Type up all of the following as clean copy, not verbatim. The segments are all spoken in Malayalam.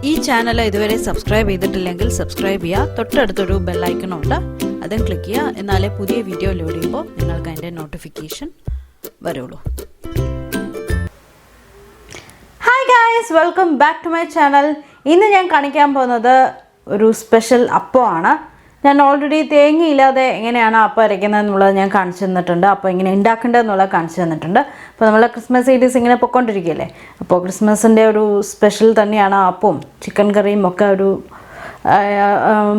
ഈ ചാനൽ ഇതുവരെ സബ്സ്ക്രൈബ് ചെയ്തിട്ടില്ലെങ്കിൽ സബ്സ്ക്രൈബ് ചെയ്യുക. തൊട്ടടുത്തൊരു ബെൽ ഐക്കൺ ഉണ്ട്, അതും ക്ലിക്ക് ചെയ്യുക. എന്നാലേ പുതിയ വീഡിയോ ലോഡ് ചെയ്യുമ്പോൾ നിങ്ങൾക്ക് അതിൻ്റെ നോട്ടിഫിക്കേഷൻ വരുള്ളൂ. Hi guys, welcome back to my channel. ഇന്ന് ഞാൻ കാണിക്കാൻ പോകുന്നത് ഒരു സ്പെഷ്യൽ അപ്പമാണ്. ഞാൻ ഓൾറെഡി തേങ്ങയില്ലാതെ എങ്ങനെയാണ് അപ്പം അരയ്ക്കുന്നത് എന്നുള്ളത് ഞാൻ കാണിച്ചു തന്നിട്ടുണ്ട്. അപ്പോൾ ഇങ്ങനെ ഉണ്ടാക്കേണ്ടതെന്നുള്ളത് കാണിച്ചു തന്നിട്ടുണ്ട്. അപ്പോൾ നമ്മൾ ക്രിസ്മസ് സീരീസ് ഇങ്ങനെ പൊയ്ക്കൊണ്ടിരിക്കുകയല്ലേ, അപ്പോൾ ക്രിസ്മസിൻ്റെ ഒരു സ്പെഷ്യൽ തന്നെയാണ് അപ്പവും ചിക്കൻ കറിയും ഒക്കെ ഒരു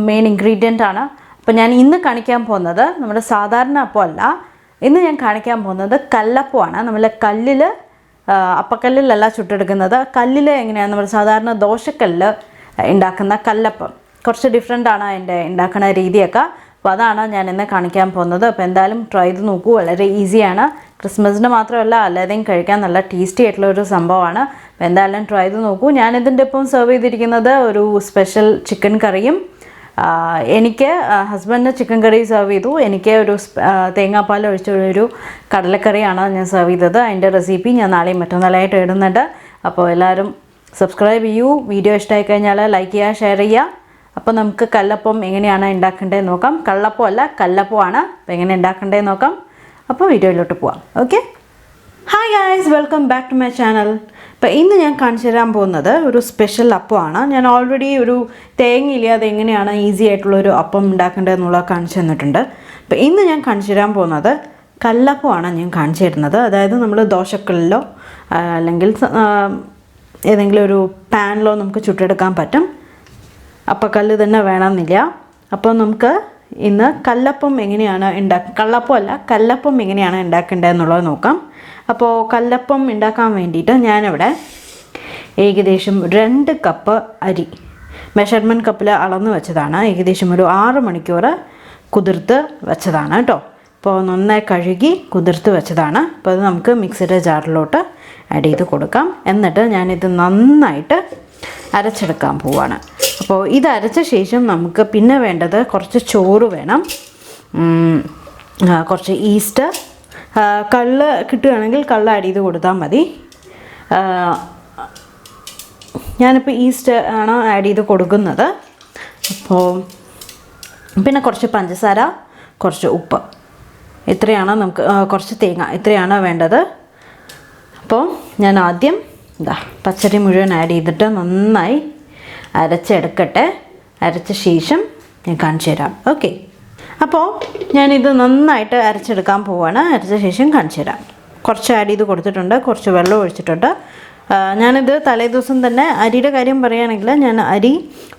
മെയിൻ ഇൻഗ്രീഡിയൻ്റ് ആണ്. അപ്പോൾ ഞാൻ ഇന്ന് കാണിക്കാൻ പോകുന്നത് നമ്മുടെ സാധാരണ അപ്പമല്ല. ഇന്ന് ഞാൻ കാണിക്കാൻ പോകുന്നത് കല്ലപ്പമാണ്. നമ്മൾ കല്ലിൽ, അപ്പക്കല്ലിലല്ല ചുട്ടെടുക്കുന്നത്, കല്ലിൽ എങ്ങനെയാണ് നമ്മൾ സാധാരണ ദോശക്കല്ല് ഉണ്ടാക്കുന്ന കല്ലപ്പം. കുറച്ച് ഡിഫറെൻ്റ് ആണ് അതിൻ്റെ ഉണ്ടാക്കുന്ന രീതിയൊക്കെ. അപ്പോൾ അതാണ് ഞാൻ ഇന്ന് കാണിക്കാൻ പോകുന്നത്. അപ്പോൾ എന്തായാലും ട്രൈ ചെയ്ത് നോക്കൂ, വളരെ ഈസിയാണ്. ക്രിസ്മസിന് മാത്രമല്ല അല്ലാതെയും കഴിക്കാൻ നല്ല ടേസ്റ്റി ആയിട്ടുള്ളൊരു സംഭവമാണ്. അപ്പോൾ എന്തായാലും ട്രൈ ചെയ്ത് നോക്കൂ. ഞാനിതിൻ്റെ ഒപ്പം സെർവ് ചെയ്തിരിക്കുന്നത് ഒരു സ്പെഷ്യൽ ചിക്കൻ കറിയും. എനിക്ക് ഹസ്ബൻഡിന് ചിക്കൻ കറി സെർവ് ചെയ്തു. എനിക്ക് ഒരു തേങ്ങാപ്പാൽ ഒഴിച്ചൊരു കടലക്കറിയാണ് ഞാൻ സെർവ് ചെയ്തത്. അതിൻ്റെ റെസിപ്പി ഞാൻ നാളെയും മറ്റന്നാളായിട്ട് ഇടുന്നുണ്ട്. അപ്പോൾ എല്ലാവരും സബ്സ്ക്രൈബ് ചെയ്യൂ. വീഡിയോ ഇഷ്ടമായി കഴിഞ്ഞാൽ ലൈക്ക് ചെയ്യുക, ഷെയർ ചെയ്യുക. അപ്പോൾ നമുക്ക് കല്ലപ്പം എങ്ങനെയാണ് ഉണ്ടാക്കേണ്ടതെന്ന് നോക്കാം. കള്ളപ്പം അല്ല, കല്ലപ്പമാണ്. അപ്പോൾ എങ്ങനെ ഉണ്ടാക്കേണ്ടതെന്ന് നോക്കാം. അപ്പോൾ വീഡിയോയിലോട്ട് പോവാം. Okay, hi guys, welcome back to my channel. അപ്പോൾ ഇന്ന് ഞാൻ കാണിച്ചു തരാൻ പോകുന്നത് ഒരു സ്പെഷ്യൽ അപ്പമാണ്. ഞാൻ ഓൾറെഡി ഒരു തേങ്ങയില്ലാതെ എങ്ങനെയാണ് ഈസി ആയിട്ടുള്ളൊരു അപ്പം ഉണ്ടാക്കേണ്ടതെന്നുള്ളത് കാണിച്ചു തന്നിട്ടുണ്ട്. അപ്പോൾ ഇന്ന് ഞാൻ കാണിച്ചു തരാൻ പോകുന്നത് കല്ലപ്പമാണ് ഞാൻ കാണിച്ചു തരുന്നത്. അതായത് നമ്മൾ ദോശക്കല്ലിലോ അല്ലെങ്കിൽ ഏതെങ്കിലും ഒരു പാനിലോ നമുക്ക് ചുട്ടെടുക്കാൻ പറ്റും. അപ്പക്കല്ല് തന്നെ വേണമെന്നില്ല. അപ്പോൾ നമുക്ക് ഇന്ന് കല്ലപ്പം എങ്ങനെയാണ് കള്ളപ്പം അല്ല, കല്ലപ്പം എങ്ങനെയാണ് ഉണ്ടാക്കേണ്ടതെന്നുള്ളത് നോക്കാം. അപ്പോൾ കല്ലപ്പം ഉണ്ടാക്കാൻ വേണ്ടിയിട്ട് ഞാനിവിടെ ഏകദേശം 2 കപ്പ് അരി മെഷർമെൻറ്റ് കപ്പിൽ അളന്ന് വെച്ചതാണ്. ഏകദേശം ഒരു 6 മണിക്കൂർ കുതിർത്ത് വെച്ചതാണ് കേട്ടോ. അപ്പോൾ നന്നായി കഴുകി കുതിർത്ത് വെച്ചതാണ്. അപ്പോൾ അത് നമുക്ക് മിക്സിയുടെ ജാറിലോട്ട് ആഡ് ചെയ്ത് കൊടുക്കാം. എന്നിട്ട് ഞാനിത് നന്നായിട്ട് അരച്ചെടുക്കാൻ പോവാണ്. അപ്പോൾ ഇത് അരച്ച ശേഷം നമുക്ക് പിന്നെ വേണ്ടത് കുറച്ച് ചോറ് വേണം, കുറച്ച് ഈസ്റ്റ്. കള്ള് കിട്ടുകയാണെങ്കിൽ കള്ള് ആഡ് ചെയ്ത് കൊടുത്താൽ മതി. ഞാനിപ്പോൾ ഈസ്റ്റ് ആണ് ആഡ് ചെയ്ത് കൊടുക്കുന്നത്. അപ്പോൾ പിന്നെ കുറച്ച് പഞ്ചസാര, കുറച്ച് ഉപ്പ്, ഇത്രയാണ് നമുക്ക്, കുറച്ച് തേങ്ങ, ഇത്രയാണ് വേണ്ടത്. അപ്പോൾ ഞാൻ ആദ്യം പച്ചരി മുഴുവൻ ആഡ് ചെയ്തിട്ട് നന്നായി അരച്ചെടുക്കട്ടെ. അരച്ച ശേഷം ഞാൻ കാണിച്ചു തരാം. ഓക്കെ, അപ്പോൾ ഞാനിത് നന്നായിട്ട് അരച്ചെടുക്കാൻ പോവാണ്. അരച്ച ശേഷം കാണിച്ചു തരാം. കുറച്ച് ആഡ് ചെയ്ത് കൊടുത്തിട്ടുണ്ട്, കുറച്ച് വെള്ളം ഒഴിച്ചിട്ടുണ്ട്. ഞാനിത് തലേദിവസം തന്നെ, അരിയുടെ കാര്യം പറയുകയാണെങ്കിൽ ഞാൻ അരി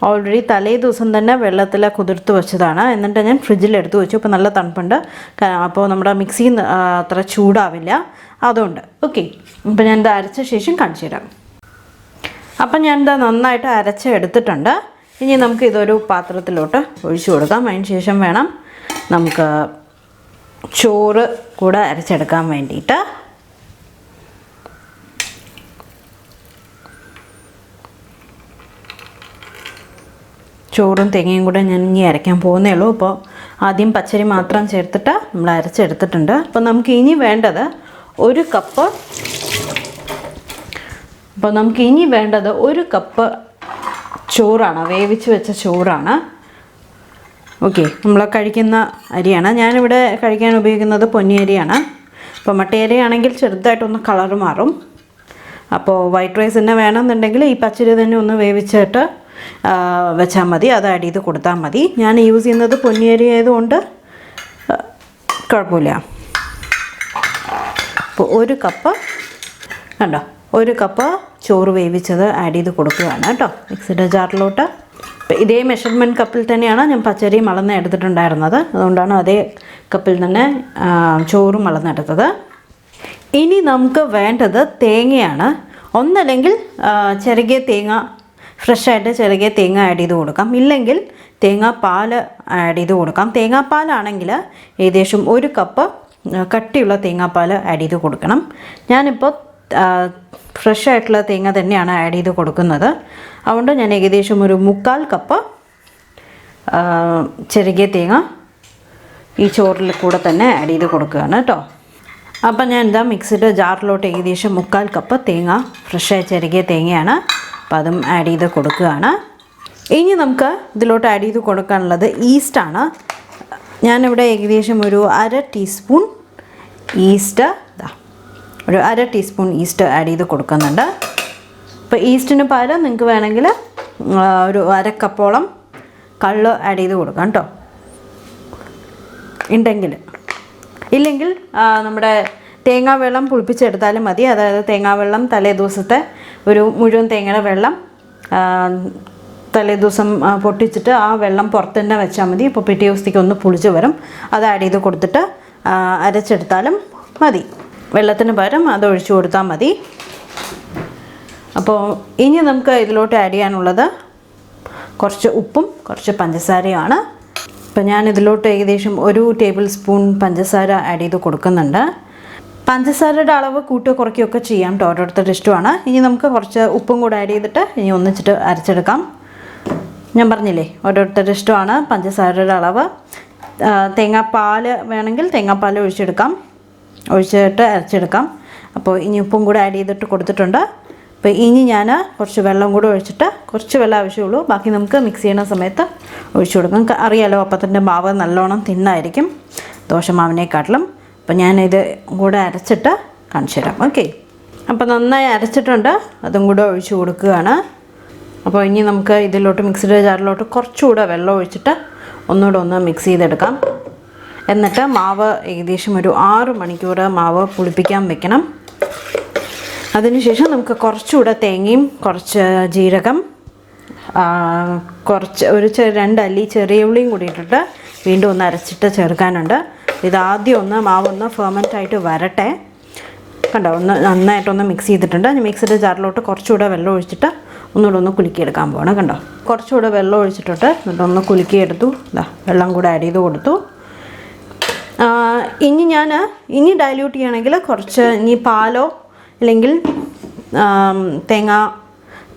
ഓൾറെഡി തലേദിവസം തന്നെ വെള്ളത്തിൽ കുതിർത്ത് വെച്ചതാണ്. എന്നിട്ട് ഞാൻ ഫ്രിഡ്ജിലെടുത്ത് വെച്ചു. ഇപ്പോൾ നല്ല തണുപ്പുണ്ട്, അപ്പോൾ നമ്മുടെ മിക്സി അത്ര ചൂടാവില്ല, അതുകൊണ്ട്. ഓക്കെ, അപ്പോൾ ഞാനിത് അരച്ച ശേഷം കാണിച്ചു തരാം. അപ്പം ഞാനിത് നന്നായിട്ട് അരച്ചെടുത്തിട്ടുണ്ട്. ഇനി നമുക്ക് ഇതൊരു പാത്രത്തിലോട്ട് ഒഴിച്ചു കൊടുക്കാം. അതിന് ശേഷം വേണം നമുക്ക് ചോറ് കൂടെ അരച്ചെടുക്കാൻ വേണ്ടിയിട്ട്. ചോറും തേങ്ങയും കൂടെ ഞാൻ ഇനി അരയ്ക്കാൻ പോകുന്നേ ഉള്ളൂ. അപ്പോൾ ആദ്യം പച്ചരി മാത്രം ചേർത്തിട്ട് നമ്മൾ അരച്ചെടുത്തിട്ടുണ്ട്. അപ്പോൾ നമുക്ക് ഇനി വേണ്ടത് 1 കപ്പ്, അപ്പോൾ നമുക്ക് ഇനി വേണ്ടത് 1 കപ്പ് ചോറാണ്, വേവിച്ച് വെച്ച ചോറാണ്. ഓക്കെ, നമ്മൾ കഴിക്കുന്ന അരിയാണ്. ഞാനിവിടെ കഴിക്കാൻ ഉപയോഗിക്കുന്നത് പൊന്നിയരിയാണ്. അപ്പോൾ മട്ടയരിയാണെങ്കിൽ ചെറുതായിട്ടൊന്ന് കളർ മാറും. അപ്പോൾ വൈറ്റ് റൈസ് തന്നെ വേണമെന്നുണ്ടെങ്കിൽ ഈ പച്ചരി തന്നെ ഒന്ന് വേവിച്ചിട്ട് വെച്ചാൽ മതി, അത് ആഡ് ചെയ്ത് കൊടുത്താൽ മതി. ഞാൻ യൂസ് ചെയ്യുന്നത് പൊന്നിയരി ആയതുകൊണ്ട് കുഴപ്പമില്ല. അപ്പോൾ 1 കപ്പ് കണ്ടോ, 1 കപ്പ് ചോറ് വേവിച്ചത് ആഡ് ചെയ്ത് കൊടുക്കുകയാണ് കേട്ടോ മിക്സിയുടെ ജാറിലോട്ട്. അപ്പോൾ ഇതേ മെഷർമെൻറ്റ് കപ്പിൽ തന്നെയാണ് ഞാൻ പച്ചരിയും അളന്ന് എടുത്തിട്ടുണ്ടായിരുന്നത്, അതുകൊണ്ടാണ് അതേ കപ്പിൽ തന്നെ ചോറും അളന്നെടുത്തത്. ഇനി നമുക്ക് വേണ്ടത് തേങ്ങയാണ്. ഒന്നല്ലെങ്കിൽ ചെറുകിയ തേങ്ങ, ഫ്രഷായിട്ട് ചെറുകിയ തേങ്ങ ആഡ് ചെയ്ത് കൊടുക്കാം, ഇല്ലെങ്കിൽ തേങ്ങാപ്പാൽ ആഡ് ചെയ്ത് കൊടുക്കാം. തേങ്ങാപ്പാലാണെങ്കിൽ ഏകദേശം 1 കപ്പ് കട്ടിയുള്ള തേങ്ങാപ്പാൽ ആഡ് ചെയ്ത് കൊടുക്കണം. ഞാനിപ്പോൾ ഫ്രഷായിട്ടുള്ള തേങ്ങ തന്നെയാണ് ആഡ് ചെയ്ത് കൊടുക്കുന്നത്. അതുകൊണ്ട് ഞാൻ ഏകദേശം ഒരു 3/4 കപ്പ് ചെറുകിയ തേങ്ങ ഈ ചോറിൽ കൂടെ തന്നെ ആഡ് ചെയ്ത് കൊടുക്കുകയാണ് കേട്ടോ. അപ്പം ഞാൻ മിക്സിയുടെ ജാറിലോട്ട് ഏകദേശം 3/4 കപ്പ് തേങ്ങ, ഫ്രഷായി ചെറുകിയ തേങ്ങയാണ് അപ്പോൾ അതും ആഡ് ചെയ്ത് കൊടുക്കുകയാണ്. ഇനി നമുക്ക് ഇതിലോട്ട് ആഡ് ചെയ്ത് കൊടുക്കാനുള്ളത് ഈസ്റ്റാണ്. ഞാനിവിടെ ഏകദേശം ഒരു 1/2 ടീസ്പൂൺ ഈസ്റ്റ് ഒരു 1/2 ടീസ്പൂൺ ഈസ്റ്റ് ആഡ് ചെയ്ത് കൊടുക്കുന്നുണ്ട്. അപ്പോൾ ഈസ്റ്റിന് പകരം നിങ്ങൾക്ക് വേണമെങ്കിൽ ഒരു 1/2 കപ്പോളം കള്ള് ആഡ് ചെയ്ത് കൊടുക്കാം കേട്ടോ, ഉണ്ടെങ്കിൽ. ഇല്ലെങ്കിൽ നമ്മുടെ തേങ്ങാവെള്ളം പുളിപ്പിച്ചെടുത്താലും മതി. അതായത് തേങ്ങാവെള്ളം തലേ ദിവസത്തെ ഒരു മുഴുവൻ തേങ്ങയുടെ വെള്ളം തലേ ദിവസം പൊട്ടിച്ചിട്ട് ആ വെള്ളം പുറത്ത് തന്നെ വെച്ചാൽ മതി. ഇപ്പോൾ പിറ്റേ ദിവസത്തേക്ക് ഒന്ന് പുളിച്ച് വരും. അത് ആഡ് ചെയ്ത് കൊടുത്തിട്ട് അരച്ചെടുത്താലും മതി. വെള്ളത്തിന് പകരം അത് ഒഴിച്ചു കൊടുത്താൽ മതി. അപ്പോൾ ഇനി നമുക്ക് ഇതിലോട്ട് ആഡ് ചെയ്യാനുള്ളത് കുറച്ച് ഉപ്പും കുറച്ച് പഞ്ചസാരയാണ്. അപ്പോൾ ഞാൻ ഇതിലോട്ട് ഏകദേശം 1 ടേബിൾ സ്പൂൺ പഞ്ചസാര ആഡ് ചെയ്ത് കൊടുക്കുന്നുണ്ട്. പഞ്ചസാരയുടെ അളവ് കൂട്ടുകയോ കുറയ്ക്കുകയൊക്കെ ചെയ്യാം കേട്ടോ, ഓരോരുത്തരുടെ ഇഷ്ടമാണ്. ഇനി നമുക്ക് കുറച്ച് ഉപ്പും കൂടെ ആഡ് ചെയ്തിട്ട് ഇനി ഒന്നിച്ചിട്ട് അരച്ചെടുക്കാം. ഞാൻ പറഞ്ഞില്ലേ, ഓരോരുത്തരുടെ ഇഷ്ടമാണ് പഞ്ചസാരയുടെ അളവ്. തേങ്ങാപ്പാൽ വേണമെങ്കിൽ തേങ്ങാപ്പാൽ ഒഴിച്ചിട്ട് അരച്ചെടുക്കാം. അപ്പോൾ ഇനി ഉപ്പും കൂടെ ആഡ് ചെയ്തിട്ട് കൊടുത്തിട്ടുണ്ട്. അപ്പോൾ ഇനി ഞാൻ കുറച്ച് വെള്ളം കൂടെ ഒഴിച്ചിട്ട്, കുറച്ച് വെള്ളം ആവശ്യമുള്ളൂ, ബാക്കി നമുക്ക് മിക്സ് ചെയ്യുന്ന സമയത്ത് ഒഴിച്ചു കൊടുക്കാം. നമുക്ക് അറിയാലോ അപ്പത്തിൻ്റെ മാവ് നല്ലോണം തിന്നായിരിക്കും ദോശമാവിനെക്കാട്ടിലും. അപ്പോൾ ഞാനിത് കൂടെ അരച്ചിട്ട് കാണിച്ചു തരാം. ഓക്കെ, അപ്പോൾ നന്നായി അരച്ചിട്ടുണ്ട്, അതും കൂടെ ഒഴിച്ച് കൊടുക്കുകയാണ്. അപ്പോൾ ഇനി നമുക്ക് ഇതിലോട്ട് മിക്സിയുടെ ജാറിലോട്ട് കുറച്ചുകൂടെ വെള്ളം ഒഴിച്ചിട്ട് ഒന്നുകൂടെ ഒന്ന് മിക്സ് ചെയ്തെടുക്കാം. എന്നിട്ട് മാവ് ഏകദേശം ഒരു 6 മണിക്കൂർ മാവ് പുളിപ്പിക്കാൻ വെക്കണം. അതിനുശേഷം നമുക്ക് കുറച്ചുകൂടെ തേങ്ങയും കുറച്ച് ജീരകം, ഒരു 2 അല്ലി ചെറിയ ഉള്ളിയും കൂടി ഇട്ടിട്ട് വീണ്ടും ഒന്ന് അരച്ചിട്ട് ചേർക്കാനുണ്ട്. ഇതാദ്യം മാവൊന്ന് ഫെർമെൻ്റ് ആയിട്ട് വരട്ടെ. കണ്ടോ, നന്നായിട്ടൊന്ന് മിക്സ് ചെയ്തിട്ടുണ്ട്. മിക്സിയുടെ ജാറിലോട്ട് കുറച്ചുകൂടെ വെള്ളം ഒഴിച്ചിട്ട് ഒന്നുകൂടെ ഒന്ന് കുലുക്കിയെടുക്കാൻ പോകണം. കണ്ടോ, കുറച്ചുകൂടെ വെള്ളം ഒഴിച്ചിട്ടിട്ട് എന്നിട്ടൊന്ന് കുലുക്കിയെടുത്തു. വെള്ളം കൂടെ ആഡ് ചെയ്ത് കൊടുത്തു. ഇനി ഡൈല്യൂട്ട് ചെയ്യണമെങ്കിൽ കുറച്ച് ഇനി പാലോ അല്ലെങ്കിൽ തേങ്ങാ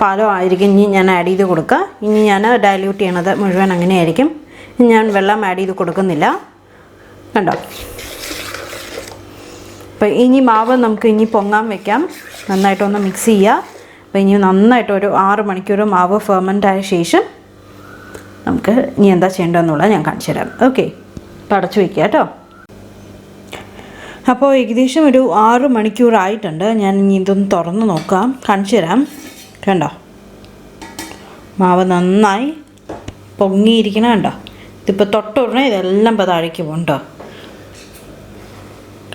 പാലോ ആയിരിക്കും ഇനി ഞാൻ ആഡ് ചെയ്ത് കൊടുക്കുക. ഇനി ഞാൻ ഡൈല്യൂട്ട് ചെയ്യണത് മുഴുവൻ അങ്ങനെയായിരിക്കും. ഞാൻ വെള്ളം ആഡ് ചെയ്ത് കൊടുക്കുന്നില്ല. കണ്ടോ, അപ്പോൾ ഇനി മാവ് നമുക്ക് ഇനി പൊങ്ങാൻ വെക്കാം. നന്നായിട്ടൊന്ന് മിക്സ് ചെയ്യുക. അപ്പോൾ ഇനി നന്നായിട്ട് ഒരു 6 മണിക്കൂർ മാവ് ഫെർമെൻ്റ് ആയ ശേഷം നമുക്ക് ഇനി എന്താ ചെയ്യേണ്ടതെന്നുള്ളത് ഞാൻ കാണിച്ചു തരാം. ഓക്കെ, അപ്പോൾ അടച്ചു വയ്ക്കുക കേട്ടോ. അപ്പോൾ ഏകദേശം ഒരു 6 മണിക്കൂറായിട്ടുണ്ട്. ഞാൻ ഇനി ഇതൊന്ന് തുറന്ന് നോക്കാം, കാണിച്ചു തരാം. കണ്ടോ, മാവ് നന്നായി പൊങ്ങിയിരിക്കണ കണ്ടോ. ഇതിപ്പോൾ തൊട്ടുടനെ ഇതെല്ലാം ഇപ്പോൾ താഴേക്ക് പോകും കേട്ടോ.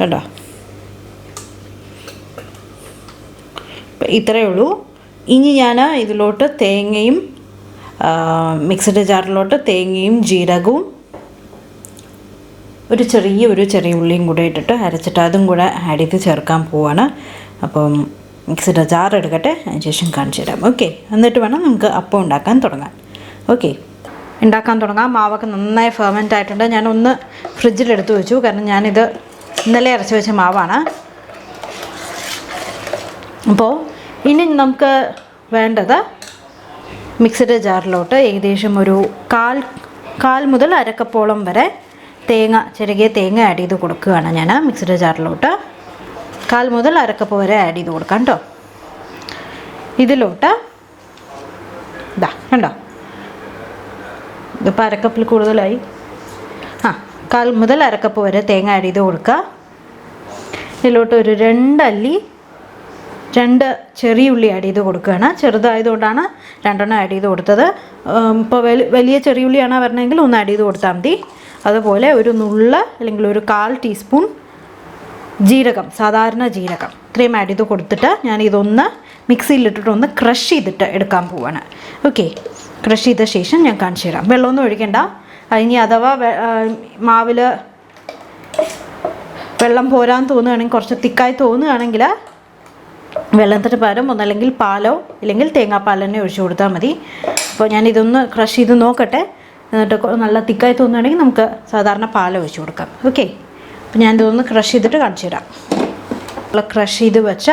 കണ്ടോ, ഇത്രയേ ഉള്ളൂ. ഇനി ഞാൻ ഇതിലോട്ട് തേങ്ങയും മിക്സിയുടെ ജാറിലോട്ട് തേങ്ങയും ജീരകവും ഒരു ചെറിയ ഉള്ളിയും കൂടെ ഇട്ടിട്ട് അരച്ചിട്ട് അതും കൂടെ ആഡ് ചെയ്ത് ചേർക്കാൻ പോവാണ്. അപ്പം മിക്സിയുടെ ജാർ എടുക്കട്ടെ, അതിന് ശേഷം കാണിച്ചു തരാം. ഓക്കെ, എന്നിട്ട് വേണം നമുക്ക് അപ്പം ഉണ്ടാക്കാൻ തുടങ്ങാൻ. ഓക്കെ, ഉണ്ടാക്കാൻ തുടങ്ങാം. മാവൊക്കെ നന്നായി ഫെർമെൻ്റ് ആയിട്ടുണ്ട്. ഞാനൊന്ന് ഫ്രിഡ്ജിലെടുത്ത് വെച്ചു, കാരണം ഞാനിത് ഇന്നലെ അരച്ച് വെച്ച മാവാണ്. അപ്പോൾ ഇനി നമുക്ക് വേണ്ടത് മിക്സിയുടെ ജാറിലോട്ട് ഏകദേശം ഒരു കാൽ മുതൽ 1/2 കപ്പോളം വരെ ചെറിയ തേങ്ങ ആഡ് ചെയ്ത് കൊടുക്കുകയാണ്. ഞാൻ മിക്സിയുടെ ജാറിലോട്ട് 1/4 മുതൽ 1/2 കപ്പ് വരെ ആഡ് ചെയ്ത് കൊടുക്കാം കേട്ടോ. ഇതിലോട്ട് കണ്ടോ, ഇതിപ്പോൾ 1/2 കപ്പിൽ കൂടുതലായി. 1/4 മുതൽ 1/2 കപ്പ് വരെ തേങ്ങ ആഡ് ചെയ്ത് കൊടുക്കുക. ഇതിലോട്ട് ഒരു 2 ചെറിയ ഉള്ളി ആഡ് ചെയ്ത് കൊടുക്കുകയാണ്. ചെറുതായതുകൊണ്ടാണ് 2 ആഡ് ചെയ്ത് കൊടുത്തത്. ഇപ്പോൾ വലിയ ചെറിയ ഉള്ളിയാണ് വരണമെങ്കിൽ 1 ആഡ് ചെയ്ത് കൊടുത്താൽ മതി. അതുപോലെ ഒരു നുള്ള അല്ലെങ്കിൽ ഒരു 1/4 ടീസ്പൂൺ ജീരകം, സാധാരണ ജീരകം, ഇത്രയും ആഡ് ചെയ്ത് കൊടുത്തിട്ട് ഞാനിതൊന്ന് മിക്സിയിലിട്ടിട്ടൊന്ന് ക്രഷ് ചെയ്തിട്ട് എടുക്കാൻ പോവാണ്. ഓക്കെ, ക്രഷ് ചെയ്ത ശേഷം ഞാൻ കാണിച്ചു തരാം. വെള്ളമൊന്നും ഒഴിക്കണ്ട. ഇനി അഥവാ മാവിൽ വെള്ളം പോരാൻ തോന്നുകയാണെങ്കിൽ, കുറച്ച് തിക്കായി തോന്നുകയാണെങ്കിൽ വെള്ളത്തിന് പകരം ഒന്നല്ലെങ്കിൽ പാലോ ഇല്ലെങ്കിൽ തേങ്ങാപ്പാൽ തന്നെ ഒഴിച്ചു കൊടുത്താൽ മതി. അപ്പോൾ ഞാനിതൊന്ന് ക്രഷ് ചെയ്ത് നോക്കട്ടെ. എന്നിട്ട് നല്ല തിക്കായി തോന്നുകയാണെങ്കിൽ നമുക്ക് സാധാരണ പാൽ ഒഴിച്ച് കൊടുക്കാം. ഓക്കെ, അപ്പോൾ ഞാനിതൊന്ന് ക്രഷ് ചെയ്തിട്ട് കാണിച്ചു തരാം. ക്രഷ് ചെയ്ത് വെച്ച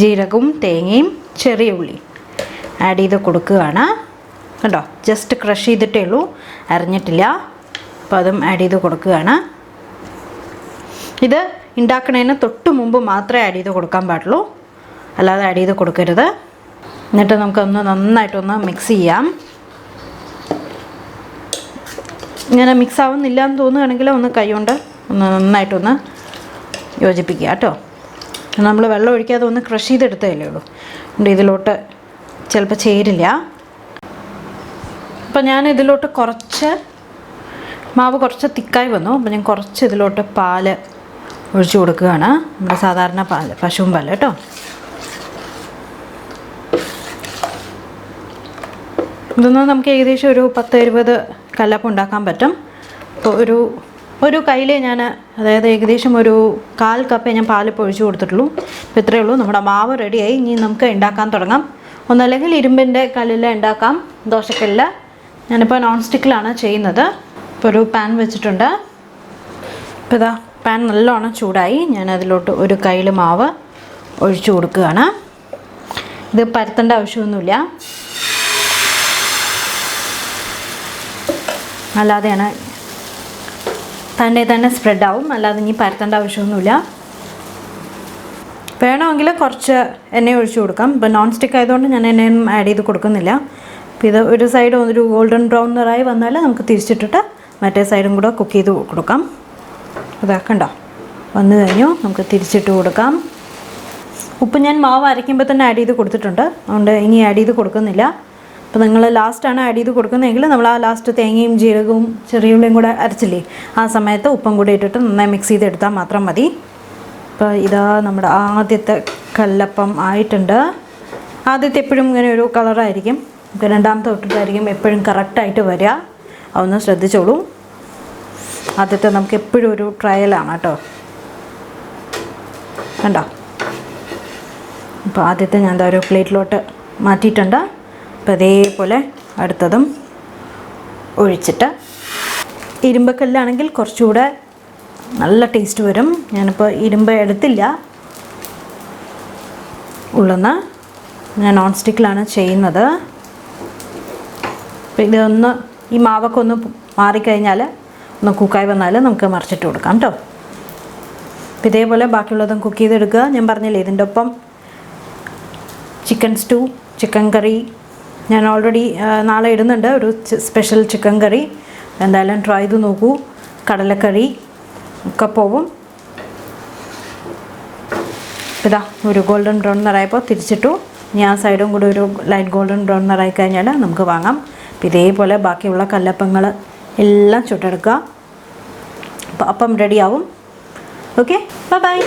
ജീരകവും തേങ്ങയും ചെറിയ ഉള്ളി ആഡ് ചെയ്ത് കൊടുക്കുകയാണ്. കണ്ടോ, ജസ്റ്റ് ക്രഷ് ചെയ്തിട്ടേ ഉള്ളൂ, അരിഞ്ഞിട്ടില്ല. അപ്പോൾ അതും ആഡ് ചെയ്ത് കൊടുക്കുകയാണ്. ഇത് ഉണ്ടാക്കുന്നതിന് തൊട്ട് മുമ്പ് മാത്രമേ ആഡ് ചെയ്ത് കൊടുക്കാൻ പാടുള്ളൂ, അല്ലാതെ ആഡ് ചെയ്ത് കൊടുക്കരുത്. എന്നിട്ട് നമുക്കൊന്ന് നന്നായിട്ടൊന്ന് മിക്സ് ചെയ്യാം. ഇങ്ങനെ മിക്സ് ആവുന്നില്ല എന്ന് തോന്നുകയാണെങ്കിൽ ഒന്ന് കൈ കൊണ്ട് ഒന്ന് നന്നായിട്ടൊന്ന് യോജിപ്പിക്കുക കേട്ടോ. നമ്മൾ വെള്ളം ഒഴിക്കാതെ ഒന്ന് ക്രഷ് ചെയ്തെടുത്തതല്ലേ ഉള്ളൂ, അതുകൊണ്ട് ഇതിലോട്ട് ചിലപ്പോൾ ചേരില്ല. അപ്പോൾ ഞാൻ ഇതിലോട്ട് മാവ് കുറച്ച് തിക്കായി വന്നു. അപ്പോൾ ഞാൻ കുറച്ച് ഇതിലോട്ട് പാല് ഒഴിച്ചു കൊടുക്കുകയാണ്. നമ്മുടെ സാധാരണ പാല്, പശുവും പാല് കേട്ടോ. ഇതൊന്ന് നമുക്ക് ഏകദേശം ഒരു 10-20 കല്ലപ്പം ഉണ്ടാക്കാൻ പറ്റും. അപ്പോൾ ഒരു കയ്യിൽ ഞാൻ, അതായത് ഏകദേശം ഒരു 1/4 കപ്പേ ഞാൻ പാലിപ്പോൾ ഒഴിച്ചു കൊടുത്തിട്ടുള്ളൂ. അപ്പോൾ ഇത്രയേ ഉള്ളൂ. നമ്മുടെ മാവ് റെഡിയായി. ഇനി നമുക്ക് ഉണ്ടാക്കാൻ തുടങ്ങാം. ഒന്നല്ലെങ്കിൽ ഇരുമ്പിൻ്റെ കല്ലിൽ ഉണ്ടാക്കാം, ദോശക്കല്ലിൽ. ഞാനിപ്പോൾ നോൺ സ്റ്റിക്കിലാണ് ചെയ്യുന്നത്. ഇപ്പോൾ ഒരു പാൻ വെച്ചിട്ടുണ്ട്. ഇപ്പോൾ ഇതാ പാൻ നല്ലോണം ചൂടായി. ഞാൻ അതിലോട്ട് ഒരു കയ്യിൽ മാവ് ഒഴിച്ചു കൊടുക്കുകയാണ്. ഇത് പരത്തേണ്ട ആവശ്യമൊന്നുമില്ല, അല്ലാതെയാണ് തന്നെ സ്പ്രെഡാവും, അല്ലാതെ ഇനി പരത്തേണ്ട ആവശ്യമൊന്നുമില്ല. വേണമെങ്കിൽ കുറച്ച് എണ്ണ ഒഴിച്ചു കൊടുക്കാം. ഇപ്പോൾ നോൺ സ്റ്റിക്ക് ആയതുകൊണ്ട് ഞാൻ എണ്ണയൊന്നും ആഡ് ചെയ്ത് കൊടുക്കുന്നില്ല. അപ്പോൾ ഇത് ഒരു സൈഡ് ഒരു ഗോൾഡൻ ബ്രൗൺ നിറായി വന്നാൽ നമുക്ക് തിരിച്ചിട്ടിട്ട് മറ്റേ സൈഡും കൂടെ കുക്ക് ചെയ്ത് കൊടുക്കാം. ഇതാക്കണ്ടോ, വന്നു കഴിഞ്ഞു. നമുക്ക് തിരിച്ചിട്ട് കൊടുക്കാം. ഉപ്പ് ഞാൻ മാവ് അരയ്ക്കുമ്പോൾ തന്നെ ആഡ് ചെയ്ത് കൊടുത്തിട്ടുണ്ട്, അതുകൊണ്ട് ഇനി ആഡ് ചെയ്ത് കൊടുക്കുന്നില്ല. അപ്പോൾ നിങ്ങൾ ലാസ്റ്റാണ് ആഡ് ചെയ്ത് കൊടുക്കുന്നതെങ്കിൽ നമ്മൾ ആ ലാസ്റ്റ് തേങ്ങയും ജീരകവും ചെറിയ ഉള്ളിയും കൂടെ അരച്ചില്ലേ, ആ സമയത്ത് ഉപ്പും കൂടി ഇട്ടിട്ട് നന്നായി മിക്സ് ചെയ്തെടുത്താൽ മാത്രം മതി. അപ്പോൾ ഇതാ നമ്മുടെ ആദ്യത്തെ കല്ലപ്പം ആയിട്ടുണ്ട്. ആദ്യത്തെ എപ്പോഴും ഇങ്ങനെ ഒരു കളറായിരിക്കും, രണ്ടാമത്തെ തൊട്ടിട്ടായിരിക്കും എപ്പോഴും കറക്റ്റായിട്ട് വരിക. അതൊന്ന് ശ്രദ്ധിച്ചോളൂ. ആദ്യത്തെ നമുക്ക് എപ്പോഴും ഒരു ട്രയലാണ് കേട്ടോ. കണ്ടോ? അപ്പോൾ ആദ്യത്തെ ഞാൻ എന്താ ഒരു പ്ലേറ്റിലോട്ട് മാറ്റിയിട്ടുണ്ട്. അപ്പോൾ അതേപോലെ അടുത്തതും ഒഴിച്ചിട്ട്, ഇരുമ്പക്കല്ലാണെങ്കിൽ കുറച്ചുകൂടെ നല്ല ടേസ്റ്റ് വരും. ഞാനിപ്പോൾ ഇരുമ്പ് എടുത്തില്ല ഉള്ളെന്ന്, ഞാൻ നോൺ സ്റ്റിക്കിലാണ് ചെയ്യുന്നത്. അപ്പോൾ ഇതൊന്ന് ഈ മാവൊക്കെ ഒന്ന് മാറിക്കഴിഞ്ഞാൽ, ഒന്ന് കുക്കായി വന്നാൽ നമുക്ക് മറിച്ചിട്ട് കൊടുക്കാം കേട്ടോ. അപ്പോൾ ഇതേപോലെ ബാക്കിയുള്ളതും കുക്ക് ചെയ്തെടുക്കുക. ഞാൻ പറഞ്ഞില്ലേ, ഇതിൻ്റെ ഒപ്പം ചിക്കൻ സ്റ്റൂ, ചിക്കൻ കറി ഞാൻ ഓൾറെഡി നാളെ ഇടുന്നുണ്ട്, ഒരു സ്പെഷ്യൽ ചിക്കൻ കറി. എന്തായാലും ട്രൈ ചെയ്ത് നോക്കൂ. കടലക്കറി ഒക്കെ പോവും. ഇതാ ഒരു ഗോൾഡൻ ബ്രൗൺ നിറായപ്പോൾ തിരിച്ചിട്ടു. ഇനി ആ സൈഡും കൂടി ഒരു ലൈറ്റ് ഗോൾഡൻ ബ്രൗൺ നിറായി കഴിഞ്ഞാൽ നമുക്ക് വാങ്ങാം. അപ്പോൾ ഇതേപോലെ ബാക്കിയുള്ള കല്ലപ്പങ്ങൾ എല്ലാം ചുട്ടെടുക്കുക. അപ്പം റെഡിയാവും. Okay, by.